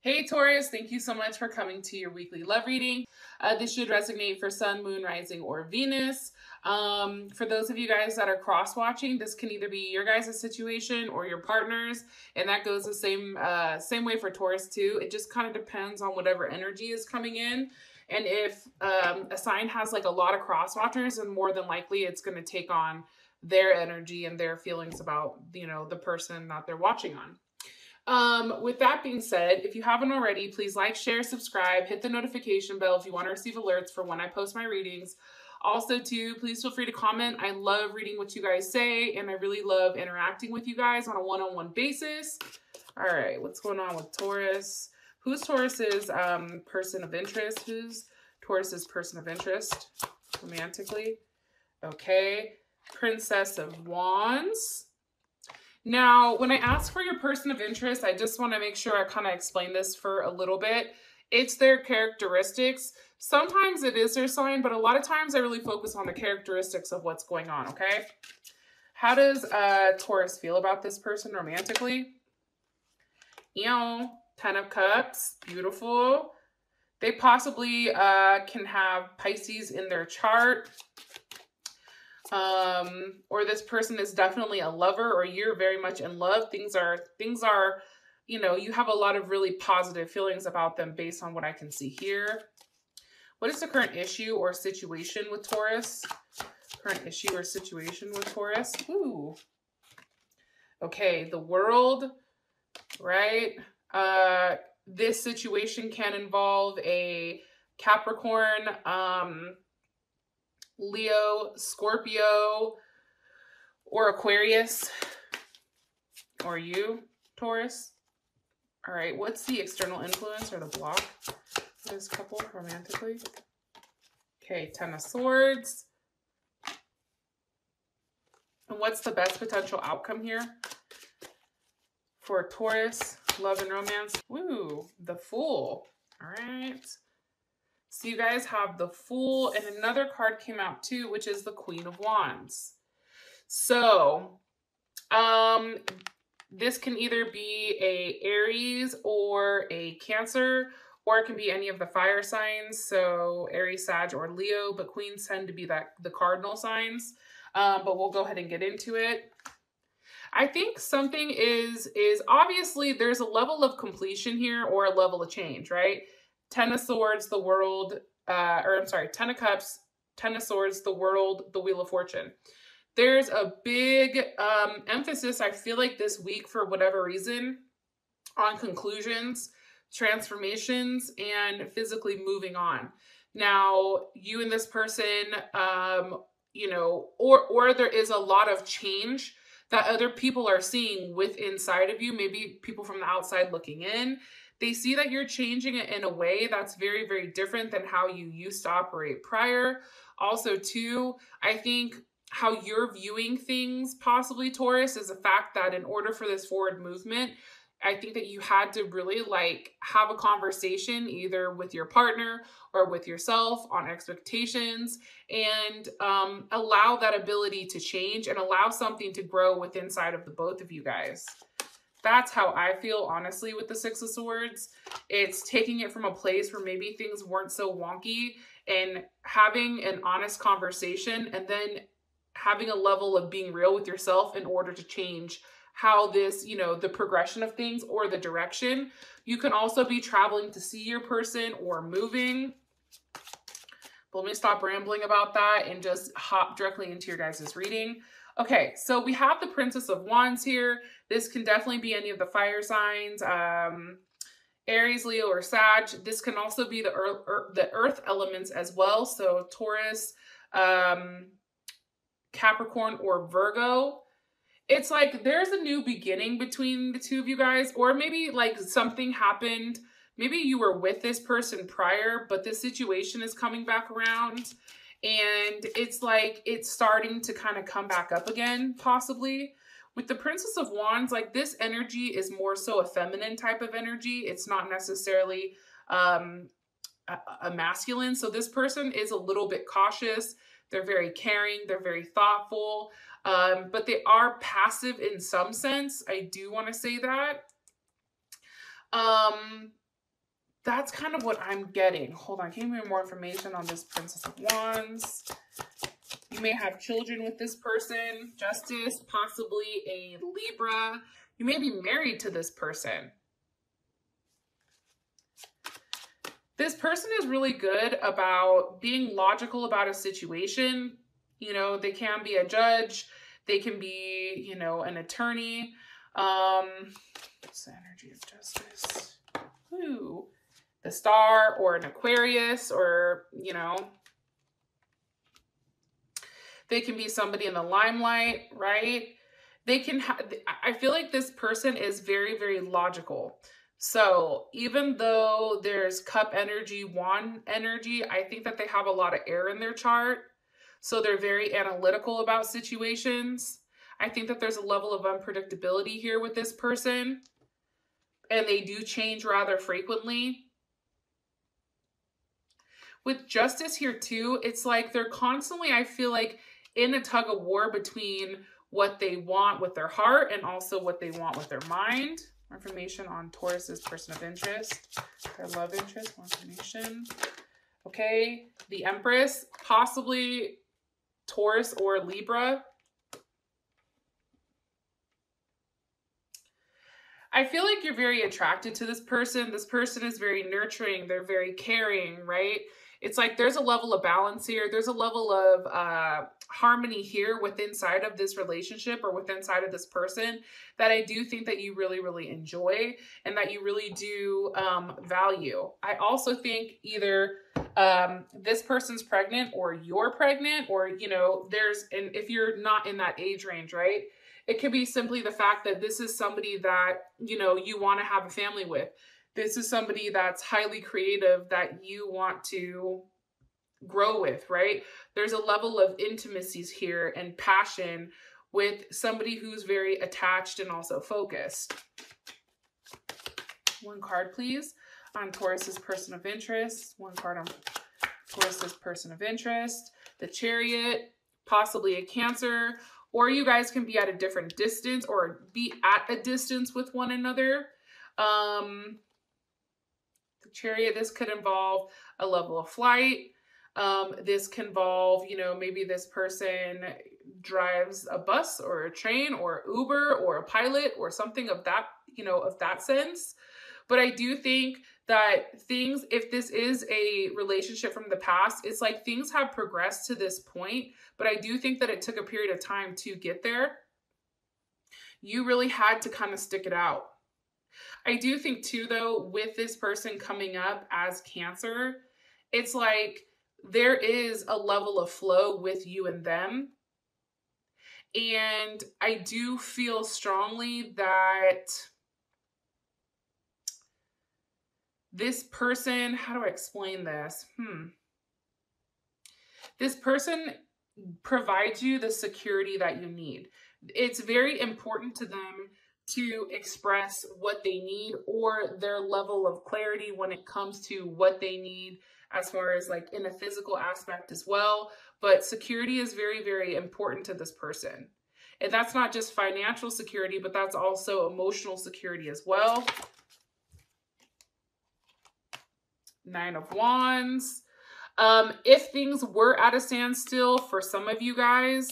Hey Taurus, thank you so much for coming to your weekly love reading. This should resonate for Sun, Moon, Rising, or Venus. For those of you guys that are cross-watching, this can either be your guys' situation or your partner's, and that goes the same way for Taurus too. It just kind of depends on whatever energy is coming in. And if a sign has like a lot of cross-watchers, then more than likely it's going to take on their energy and their feelings about, the person that they're watching on. With that being said, if you haven't already, please like, share, subscribe, hit the notification bell if you want to receive alerts for when I post my readings. Also, too, please feel free to comment. I love reading what you guys say, and I really love interacting with you guys on a one-on-one basis. All right, what's going on with Taurus? Who's Taurus's person of interest? Who's Taurus's person of interest romantically? Okay, Princess of Wands. Now, when I ask for your person of interest, I just want to make sure I kind of explain this for a little bit. It's their characteristics. Sometimes it is their sign, but a lot of times I really focus on the characteristics of what's going on, okay? How does Taurus feel about this person romantically? Ten of Cups, beautiful. They possibly can have Pisces in their chart. Or this person is definitely a lover, or you're very much in love. Things are, you have a lot of really positive feelings about them based on what I can see here. What is the current issue or situation with Taurus? Current issue or situation with Taurus? Ooh. Okay, the World, right? This situation can involve a Capricorn, Leo, Scorpio, or Aquarius, or you, Taurus. All right, what's the external influence or the block for this couple romantically? Okay, Ten of Swords. And what's the best potential outcome here for Taurus, love and romance? Woo, the Fool. All right. So you guys have the Fool, and another card came out too, which is the Queen of Wands. So, this can either be a Aries or a Cancer, or it can be any of the fire signs. So Aries, Sag, or Leo, but queens tend to be the cardinal signs. But we'll go ahead and get into it. I think something is obviously there's a level of completion here or a level of change, right? Ten of Swords, the World, Ten of Cups, Ten of Swords, the World, the Wheel of Fortune. There's a big emphasis, I feel like this week for whatever reason, on conclusions, transformations, and physically moving on. Now, you and this person, or there is a lot of change that other people are seeing with inside of you, maybe people from the outside looking in. They see that you're changing it in a way that's very, very different than how you used to operate prior. Also, too, I think how you're viewing things, possibly, Taurus, is the fact that in order for this forward movement, I think that you had to really have a conversation either with your partner or with yourself on expectations and allow that ability to change and allow something to grow within inside of the both of you guys. That's how I feel, honestly, with the Six of Swords. It's taking it from a place where maybe things weren't so wonky and having an honest conversation and then having a level of being real with yourself in order to change how this, the progression of things or the direction. You can also be traveling to see your person or moving. But let me stop rambling about that and just hop directly into your guys' reading. Okay, so we have the Princess of Wands here. This can definitely be any of the fire signs, Aries, Leo, or Sag. This can also be the earth elements as well. So Taurus, Capricorn, or Virgo. It's like there's a new beginning between the two of you guys, or maybe something happened. Maybe you were with this person prior, but this situation is coming back around. And it's it's starting to kind of come back up again, possibly. With the Princess of Wands, this energy is more so a feminine type of energy. It's not necessarily a masculine. So this person is a little bit cautious. They're very caring. They're very thoughtful. But they are passive in some sense. I do want to say that. That's kind of what I'm getting. Hold on, can you give me more information on this Princess of Wands? You may have children with this person. Justice, possibly a Libra. You may be married to this person. This person is really good about being logical about a situation. You know, they can be a judge. They can be, you know, an attorney. What's the energy of Justice? Ooh. The Star or an Aquarius, or, you know, they can be somebody in the limelight, right? They can I feel like this person is very, very logical. So even though there's cup energy, wand energy, I think that they have a lot of air in their chart. So they're very analytical about situations. I think that there's a level of unpredictability here with this person. And they do change rather frequently. With Justice here too, it's like they're constantly, I feel like, in a tug of war between what they want with their heart and also what they want with their mind. More information on Taurus's person of interest, their love interest, more information. Okay, the Empress, possibly Taurus or Libra. I feel like you're very attracted to this person. This person is very nurturing. They're very caring, right? It's like there's a level of balance here. There's a level of harmony here within inside of this relationship or within inside of this person that I do think that you really, really enjoy and that you really do value. I also think either this person's pregnant or you're pregnant, or, you know, and if you're not in that age range, right? It could be simply the fact that this is somebody that, you know, you want to have a family with. This is somebody that's highly creative that you want to grow with, right? There's a level of intimacies here and passion with somebody who's very attached and also focused. One card, please, on Taurus's person of interest. One card on Taurus's person of interest. The Chariot, possibly a Cancer, or you guys can be at a different distance or be at a distance with one another. The Chariot, this could involve a level of flight. This can involve, you know, maybe this person drives a bus or a train or Uber or a pilot or something of that, you know, of that sense. But I do think that things, if this is a relationship from the past, it's like things have progressed to this point, but I do think that it took a period of time to get there. You really had to kind of stick it out. I do think too, though, with this person coming up as Cancer, it's like there is a level of flow with you and them. And I do feel strongly that this person, how do I explain this? This person provides you the security that you need. It's very important to them to express what they need or their level of clarity when it comes to what they need as far as like in a physical aspect as well. But security is very, very important to this person. And that's not just financial security, but that's also emotional security as well. Nine of Wands. If things were at a standstill for some of you guys,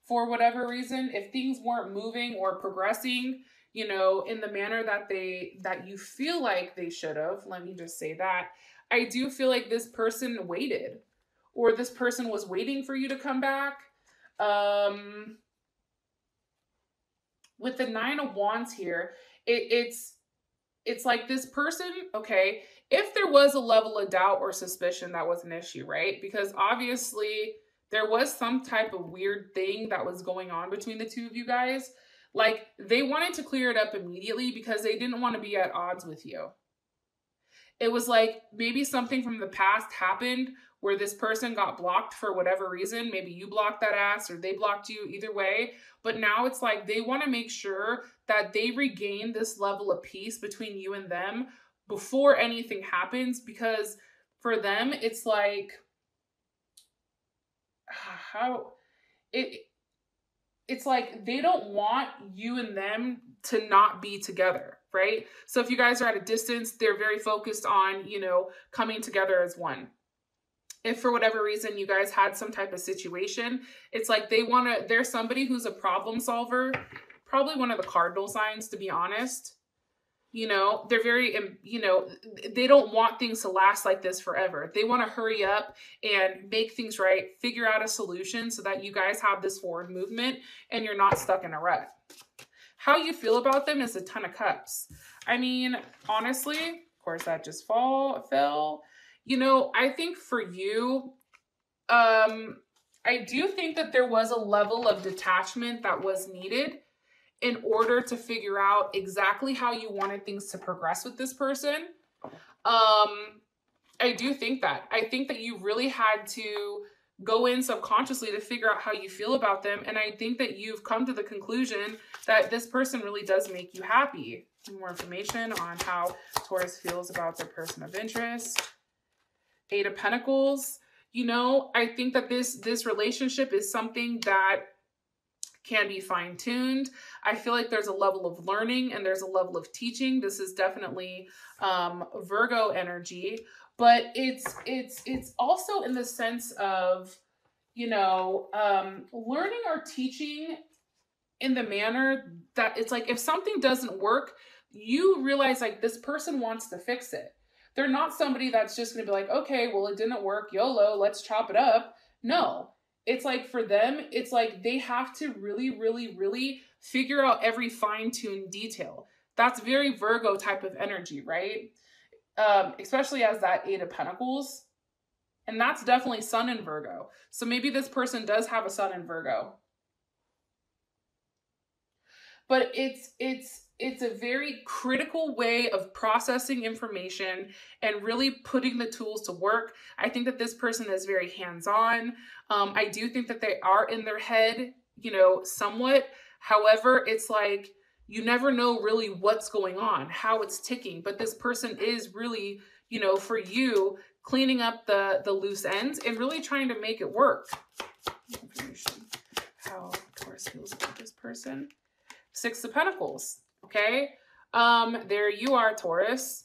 for whatever reason, if things weren't moving or progressing, you know, in the manner that you feel like they should have, let me just say that, I do feel like this person waited, or this person was waiting for you to come back. With the Nine of Wands here, it's like this person, okay, if there was a level of doubt or suspicion, that was an issue, right? Because obviously there was some type of weird thing that was going on between the two of you guys. Like they wanted to clear it up immediately because they didn't want to be at odds with you. It was like maybe something from the past happened where this person got blocked for whatever reason. Maybe you blocked that ass or they blocked you, either way. But now it's like they want to make sure that they regain this level of peace between you and them before anything happens, because for them, it's like, it's like they don't want you and them to not be together, right? So if you guys are at a distance, they're very focused on, you know, coming together as one. If for whatever reason you guys had some type of situation, it's like there's somebody who's a problem solver, probably one of the cardinal signs, to be honest. You know, they're very, you know, they don't want things to last like this forever. They want to hurry up and make things right, figure out a solution so that you guys have this forward movement and you're not stuck in a rut. How you feel about them is the Ten of Cups. I mean, honestly, of course, that just fell. You know, I think for you, I do think that there was a level of detachment that was needed in order to figure out exactly how you wanted things to progress with this person. I do think that. I think that you really had to go in subconsciously to figure out how you feel about them. And I think that you've come to the conclusion that this person really does make you happy. More information on how Taurus feels about their person of interest. Eight of Pentacles. You know, I think that this relationship is something that can be fine-tuned. I feel like there's a level of learning and there's a level of teaching. This is definitely Virgo energy, but it's also in the sense of, you know, learning or teaching in the manner that it's like if something doesn't work, you realize like this person wants to fix it. They're not somebody that's just going to be like, okay, well, it didn't work. YOLO, let's chop it up. No, it's like for them, it's like they have to really, really, really figure out every fine-tuned detail. That's very Virgo type of energy, right? Especially as that Eight of Pentacles. And that's definitely Sun in Virgo. So maybe this person does have a Sun in Virgo. But it's a very critical way of processing information and really putting the tools to work. I think that this person is very hands-on. I do think that they are in their head, you know, somewhat. However, it's like you never know really what's going on, how it's ticking. But this person is really, you know, for you, cleaning up the loose ends and really trying to make it work. Information. How Taurus feels about this person. Six of Pentacles. Okay. There you are, Taurus.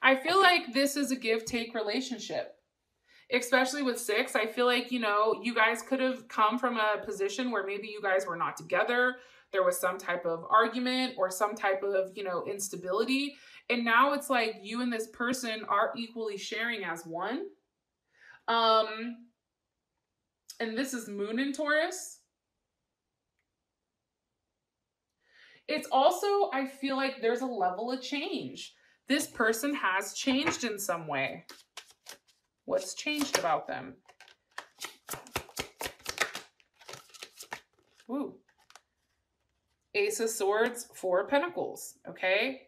I feel like this is a give-take relationship, especially with six. I feel like, you know, you guys could have come from a position where maybe you guys were not together. There was some type of argument or some type of, you know, instability. And now it's like you and this person are equally sharing as one. And this is Moon in Taurus. It's also, I feel like there's a level of change. This person has changed in some way. What's changed about them? Ooh. Ace of Swords, Four of Pentacles, okay?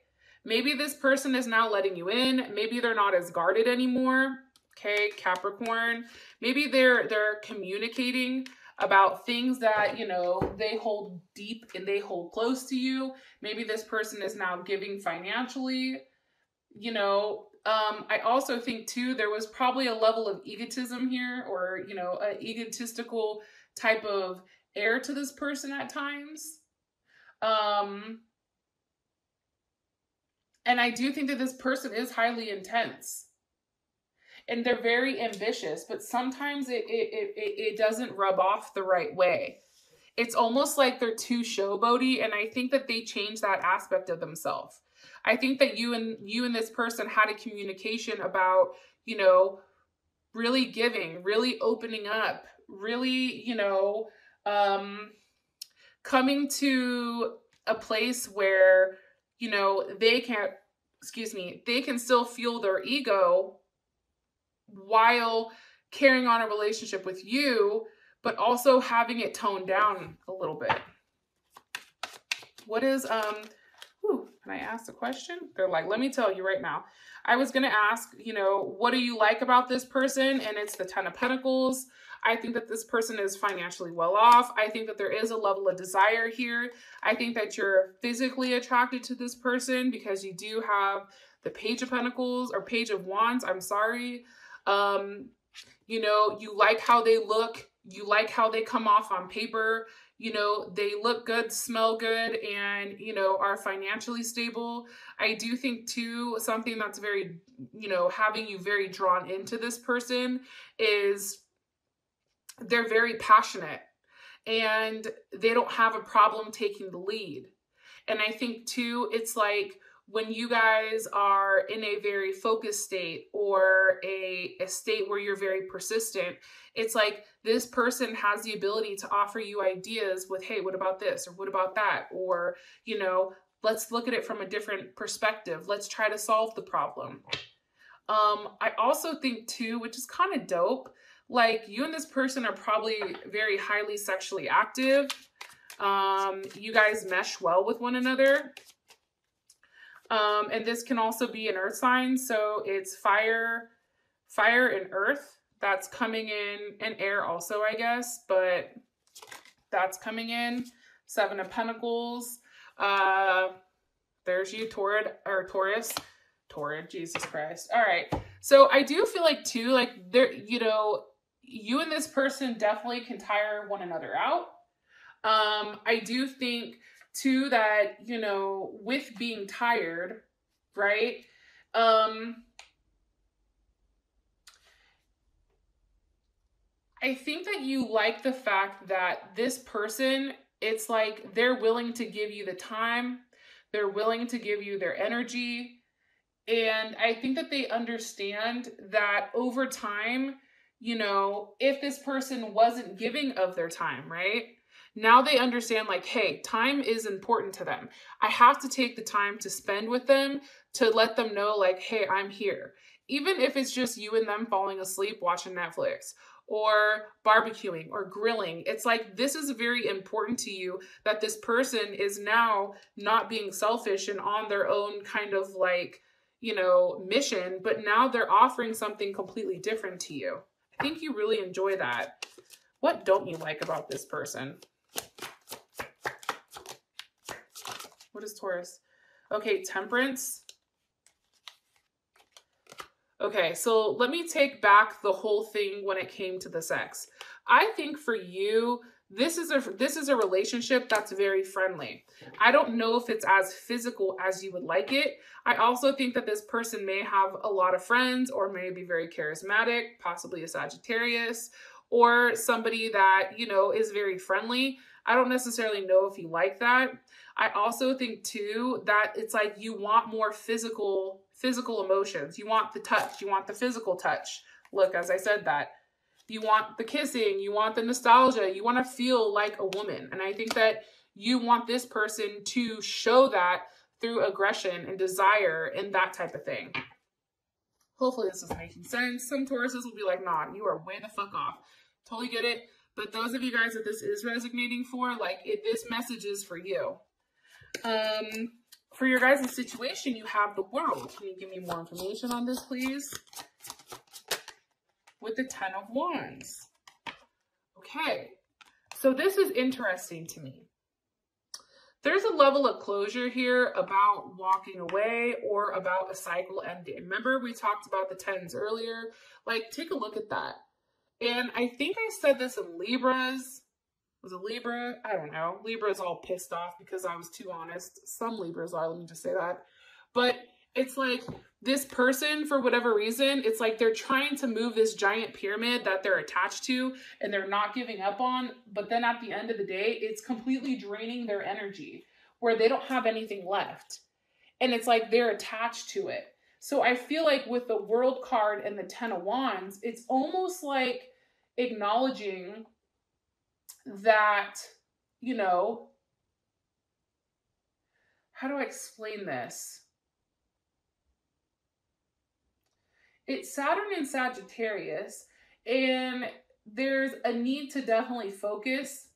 Maybe this person is now letting you in. Maybe they're not as guarded anymore, okay? Capricorn. Maybe they're communicating about things that, you know, they hold deep and they hold close to you. Maybe this person is now giving financially, you know. I also think too, there was probably a level of egotism here or, you know, an egotistical type of air to this person at times. And I do think that this person is highly intense. And they're very ambitious, but sometimes it doesn't rub off the right way. It's almost like they're too showboaty, and I think that they change that aspect of themselves. I think that you and this person had a communication about, you know, really giving, really opening up, really, you know, coming to a place where, you know, they can still feel their ego while carrying on a relationship with you, but also having it toned down a little bit. What is, can I ask a question? They're like, let me tell you right now. I was going to ask, you know, what do you like about this person? And it's the Ten of Pentacles. I think that this person is financially well off. I think that there is a level of desire here. I think that you're physically attracted to this person because you do have the Page of Pentacles or Page of Wands. I'm sorry. You know, you like how they look. You like how they come off on paper. you know, they look good, smell good, and, you know, are financially stable. I do think too, something that's very, you know, having you very drawn into this person is they're very passionate and they don't have a problem taking the lead. And I think too, it's like when you guys are in a very focused state or a state where you're very persistent, it's like this person has the ability to offer you ideas with, hey, what about this? Or what about that? Or, you know, let's look at it from a different perspective. Let's try to solve the problem. I also think too, which is kind of dope, like you and this person are probably very highly sexually active. You guys mesh well with one another. And this can also be an earth sign. So it's fire and earth that's coming in, and air also, I guess, but that's coming in. 7 of Pentacles. There's you, Taurus, Jesus Christ. All right. So I do feel like too, like there, you know, you and this person definitely can tire one another out. I do think too that, you know, with being tired, right? I think that you like the fact that this person, it's like they're willing to give you the time, they're willing to give you their energy. And I think that they understand that over time, you know, if this person wasn't giving of their time, right? Now they understand like, hey, time is important to them. I have to take the time to spend with them to let them know like, hey, I'm here. Even if it's just you and them falling asleep watching Netflix or barbecuing or grilling. It's like, this is very important to you that this person is now not being selfish and on their own kind of like, you know, mission, but now they're offering something completely different to you. I think you really enjoy that. What don't you like about this person? What is Taurus? Okay, Temperance. Okay, so let me take back the whole thing when it came to the sex. I think for you, this is a relationship that's very friendly. I don't know if it's as physical as you would like it. I also think that this person may have a lot of friends or may be very charismatic, possibly a Sagittarius, or somebody that, you know, is very friendly. I don't necessarily know if you like that. I also think too that it's like you want more physical emotions. You want the touch, you want the physical touch. Look, as I said that. You want the kissing, you want the nostalgia, you want to feel like a woman. And I think that you want this person to show that through aggression and desire and that type of thing. Hopefully this is making sense. Some Tauruses will be like, nah, you are way the fuck off. Totally get it. But those of you guys that this is resonating for, like, this message is for you. For your guys' situation, you have the World. Can you give me more information on this, please? With the 10 of Wands. Okay, so this is interesting to me. There's a level of closure here about walking away or about a cycle ending. Remember we talked about the 10s earlier? Like, take a look at that. And I think I said this in Libras. Was it Libra? I don't know. Libra's all pissed off because I was too honest. Some Libras are, let me just say that. But it's like this person, for whatever reason, it's like they're trying to move this giant pyramid that they're attached to and they're not giving up on. But then at the end of the day, it's completely draining their energy where they don't have anything left. And it's like they're attached to it. So I feel like with the World card and the 10 of Wands, it's almost like acknowledging that, you know, how do I explain this? It's Saturn in Sagittarius, and there's a need to definitely focus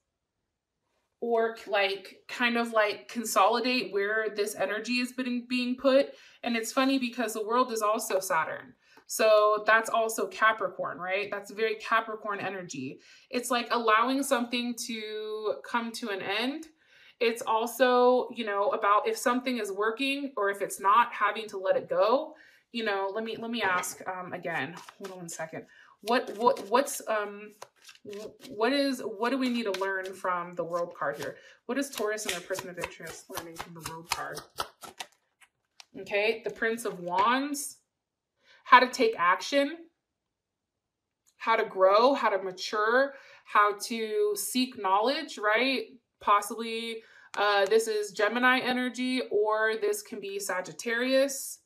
or like kind of like consolidate where this energy is being put. And it's funny because the World is also Saturn. So that's also Capricorn, right? That's very Capricorn energy. It's like allowing something to come to an end. It's also, you know, about if something is working or if it's not, having to let it go. You know, let me ask again, hold on one second. What do we need to learn from the World card here? What is Taurus and their person of interest learning from the World card? Okay, the Prince of Wands. How to take action, how to grow, how to mature, how to seek knowledge, right? Possibly this is Gemini energy, or this can be Sagittarius.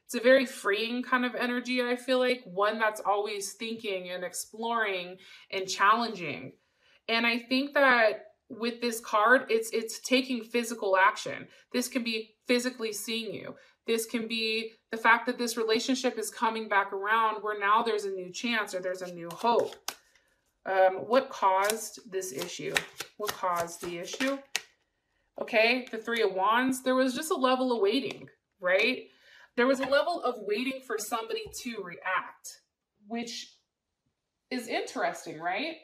It's a very freeing kind of energy, I feel like. One that's always thinking and exploring and challenging. And I think that with this card, it's taking physical action. This can be physically seeing you. This can be the fact that this relationship is coming back around where now there's a new chance or there's a new hope. What caused this issue? What caused the issue? Okay, the Three of Wands. There was just a level of waiting, right? There was a level of waiting for somebody to react, which is interesting, right?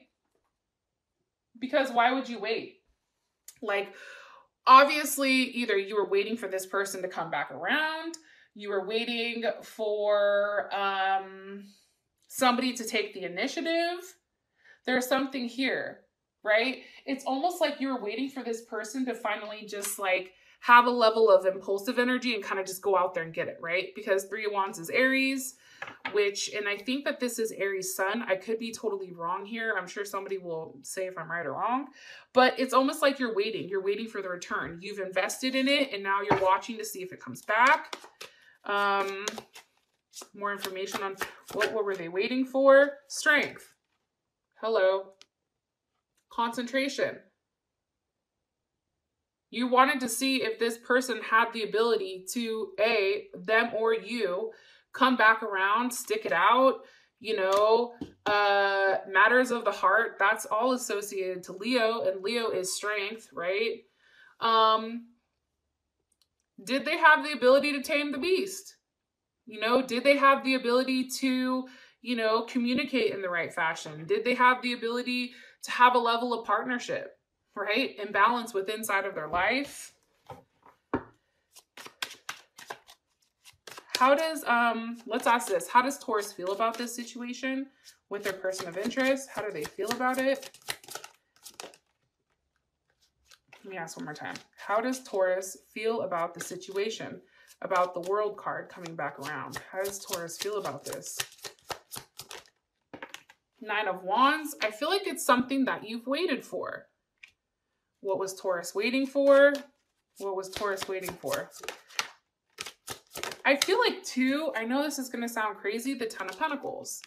Because why would you wait? Like, obviously, either you were waiting for this person to come back around, you were waiting for somebody to take the initiative. There's something here, right? It's almost like you were waiting for this person to finally just like have a level of impulsive energy and kind of just go out there and get it, right? Because Three of Wands is Aries, and I think that this is Aries sun. I could be totally wrong here. I'm sure somebody will say if I'm right or wrong, but it's almost like you're waiting. You're waiting for the return. You've invested in it and now you're watching to see if it comes back. More information on what were they waiting for? Strength. Hello. Concentration. You wanted to see if this person had the ability to, them or you, come back around, stick it out, you know, matters of the heart. That's all associated to Leo, and Leo is strength, right? Did they have the ability to tame the beast? You know, did they have the ability to, you know, communicate in the right fashion? Did they have the ability to have a level of partnership, right? And balance with inside of their life? How does, let's ask this. How does Taurus feel about this situation with their person of interest? How do they feel about it? Let me ask one more time. How does Taurus feel about the situation, about the World card coming back around? How does Taurus feel about this? Nine of Wands. I feel like it's something that you've waited for. What was Taurus waiting for? What was Taurus waiting for? I feel like too, I know this is going to sound crazy, the Ten of Pentacles.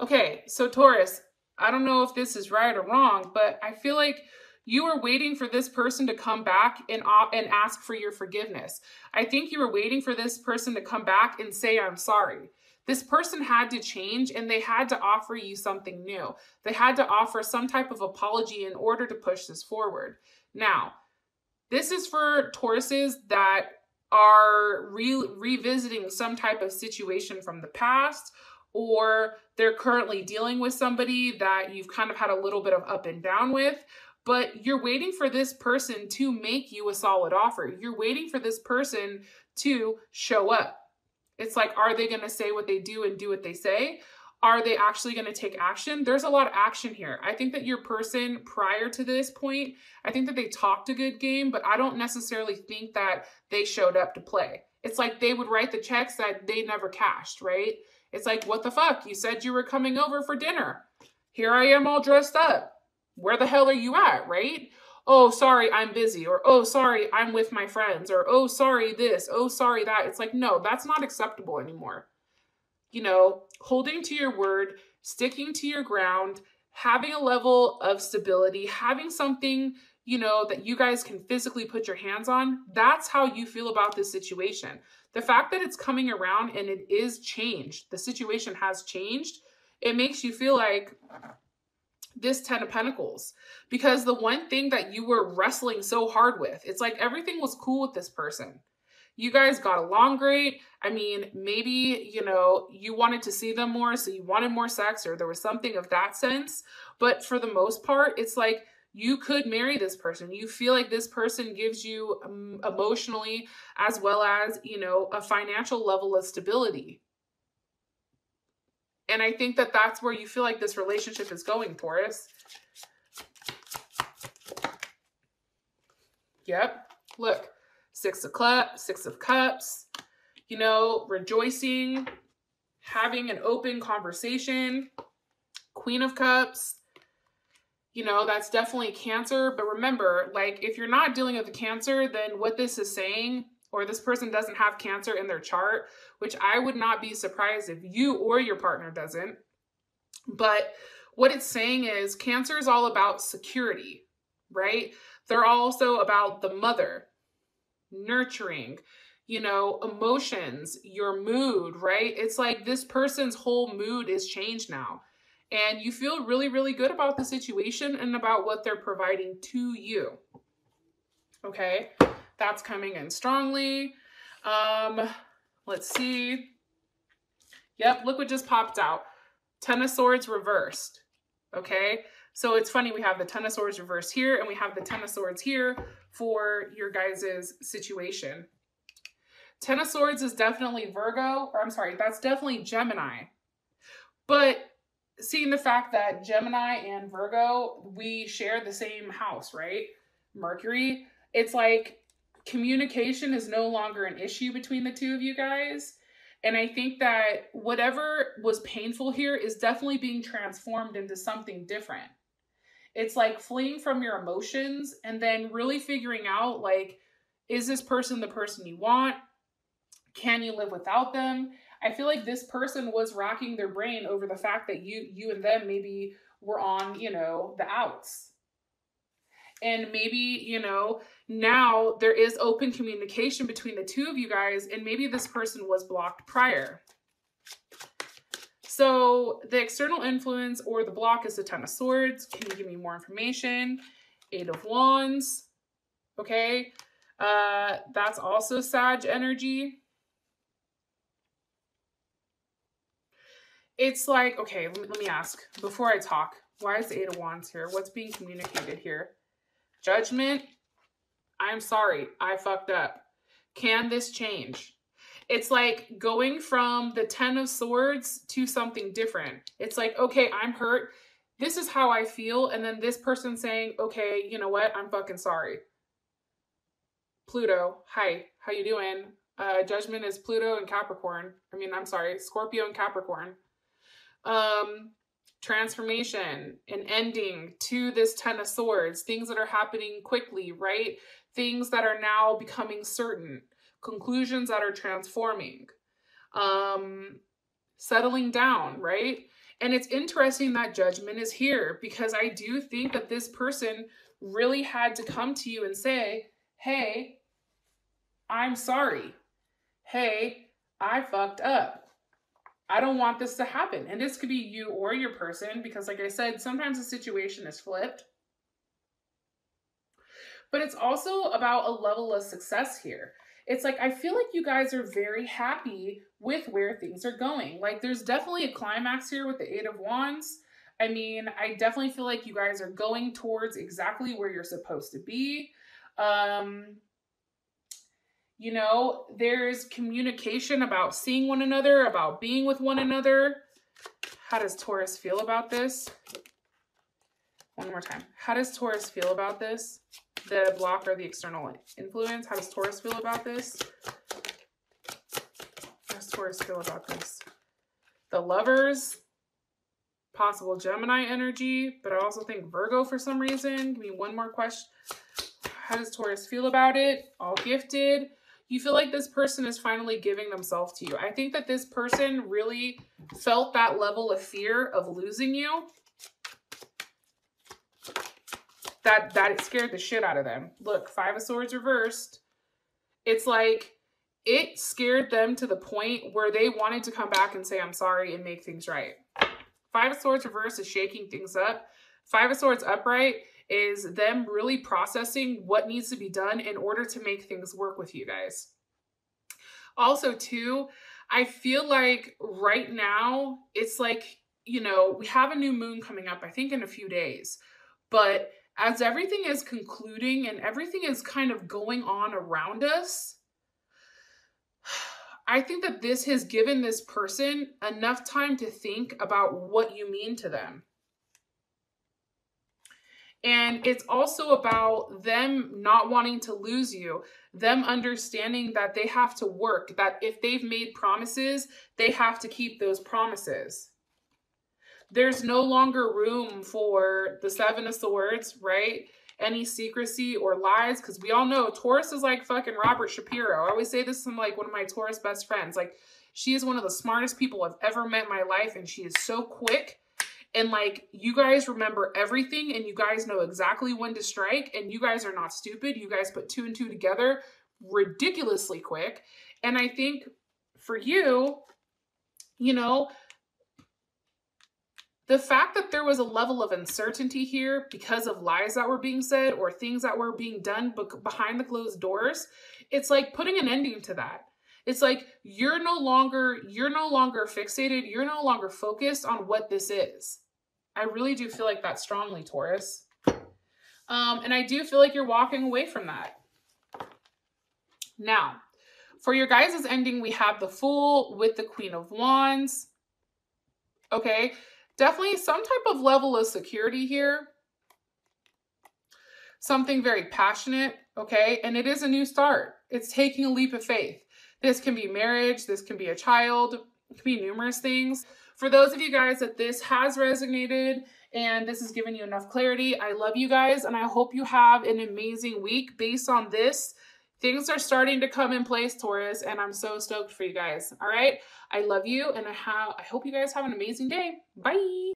Okay, so Taurus, I don't know if this is right or wrong, but I feel like you were waiting for this person to come back and ask for your forgiveness. I think you were waiting for this person to come back and say, I'm sorry. This person had to change and they had to offer you something new. They had to offer some type of apology in order to push this forward. Now, this is for Tauruses that are revisiting some type of situation from the past, or they're currently dealing with somebody that you've kind of had a little bit of up and down with, but you're waiting for this person to make you a solid offer. You're waiting for this person to show up. It's like, are they going to say what they do and do what they say? Are they actually going to take action? There's a lot of action here. I think that your person prior to this point, I think that they talked a good game, but I don't necessarily think that they showed up to play. It's like they would write the checks that they never cashed, right? It's like, what the fuck? You said you were coming over for dinner. Here I am all dressed up. Where the hell are you at, right? Oh, sorry, I'm busy. Or, oh, sorry, I'm with my friends. Or, oh, sorry, this. Oh, sorry, that. It's like, no, that's not acceptable anymore. You know, holding to your word, sticking to your ground, having a level of stability, having something, you know, that you guys can physically put your hands on. That's how you feel about this situation. The fact that it's coming around and it is changed, the situation has changed, it makes you feel like this Ten of Pentacles, because the one thing that you were wrestling so hard with, it's like everything was cool with this person. You guys got along great. I mean, maybe, you know, you wanted to see them more, so you wanted more sex, or there was something of that sense. But for the most part, it's like you could marry this person. You feel like this person gives you emotionally, as well as, you know, a financial level of stability. And I think that that's where you feel like this relationship is going, Taurus. Yep. Look, Six of Cups, you know, rejoicing, having an open conversation, Queen of Cups. You know, that's definitely Cancer. But remember, like, if you're not dealing with the Cancer, then what this is saying, or this person doesn't have Cancer in their chart, which I would not be surprised if you or your partner doesn't. But what it's saying is Cancer is all about security, right? They're also about the mother, nurturing, you know, emotions, your mood, right? It's like this person's whole mood is changed now. And you feel really, really good about the situation and about what they're providing to you. Okay, that's coming in strongly. Let's see. Yep, look what just popped out. Ten of Swords reversed. Okay, so it's funny, we have the Ten of Swords reversed here and we have the Ten of Swords here for your guys' situation. Ten of Swords is definitely Virgo, or I'm sorry, that's definitely Gemini. But seeing the fact that Gemini and Virgo, we share the same house, right? Mercury, it's like communication is no longer an issue between the two of you guys. And I think that whatever was painful here is definitely being transformed into something different. It's like fleeing from your emotions and then really figuring out, like, is this person the person you want? Can you live without them? I feel like this person was racking their brain over the fact that you and them maybe were on, you know, the outs. And maybe, you know, now there is open communication between the two of you guys, and maybe this person was blocked prior. So the external influence or the block is the Ten of Swords. Can you give me more information? Eight of Wands. Okay. That's also Sag energy. It's like, okay, let me ask before I talk. Why is the Eight of Wands here? What's being communicated here? Judgment. I'm sorry. I fucked up. Can this change? It's like going from the Ten of Swords to something different. It's like, okay, I'm hurt. This is how I feel. And then this person saying, okay, you know what? I'm fucking sorry. Pluto. Hi. How you doing? Judgment is Pluto and Capricorn. I mean, I'm sorry. Scorpio and Capricorn. Transformation, an ending to this Ten of Swords, things that are happening quickly, right? Things that are now becoming certain, conclusions that are transforming, settling down, right? And it's interesting that Judgment is here because I do think that this person really had to come to you and say, hey, I'm sorry. Hey, I fucked up. I don't want this to happen. And this could be you or your person because, like I said, sometimes the situation is flipped. But it's also about a level of success here. It's like, I feel like you guys are very happy with where things are going. Like, there's definitely a climax here with the Eight of Wands. I mean, I definitely feel like you guys are going towards exactly where you're supposed to be. You know, there's communication about seeing one another, about being with one another. How does Taurus feel about this? One more time. How does Taurus feel about this? The block or the external influence? How does Taurus feel about this? How does Taurus feel about this? The Lovers. Possible Gemini energy, but I also think Virgo for some reason. Give me one more question. How does Taurus feel about it? All gifted. You feel like this person is finally giving themselves to you. I think that this person really felt that level of fear of losing you. That it scared the shit out of them. Look, Five of Swords reversed. It's like it scared them to the point where they wanted to come back and say, I'm sorry, and make things right. Five of Swords reversed is shaking things up. Five of Swords upright is them really processing what needs to be done in order to make things work with you guys. Also, too, I feel like right now, it's like, you know, we have a new moon coming up, I think in a few days. But as everything is concluding and everything is kind of going on around us, I think that this has given this person enough time to think about what you mean to them. And it's also about them not wanting to lose you, them understanding that they have to work, that if they've made promises, they have to keep those promises. There's no longer room for the Seven of Swords, right? Any secrecy or lies, because we all know Taurus is like fucking Robert Shapiro. I always say this to like one of my Taurus best friends. Like, she is one of the smartest people I've ever met in my life, and she is so quick. And like, you guys remember everything, and you guys know exactly when to strike, and you guys are not stupid. You guys put 2 and 2 together ridiculously quick. And I think for you, you know, the fact that there was a level of uncertainty here because of lies that were being said or things that were being done behind the closed doors, it's like putting an ending to that. It's like you're no longer fixated. You're no longer focused on what this is. I really do feel like that strongly, Taurus. And I do feel like you're walking away from that. Now, for your guys' ending, we have the Fool with the Queen of Wands. Okay. Definitely some type of level of security here. Something very passionate, okay? And it is a new start. It's taking a leap of faith. This can be marriage. This can be a child. It can be numerous things. For those of you guys that this has resonated and this has given you enough clarity, I love you guys, and I hope you have an amazing week based on this. Things are starting to come in place, Taurus, and I'm so stoked for you guys. All right? I love you, and I hope you guys have an amazing day. Bye.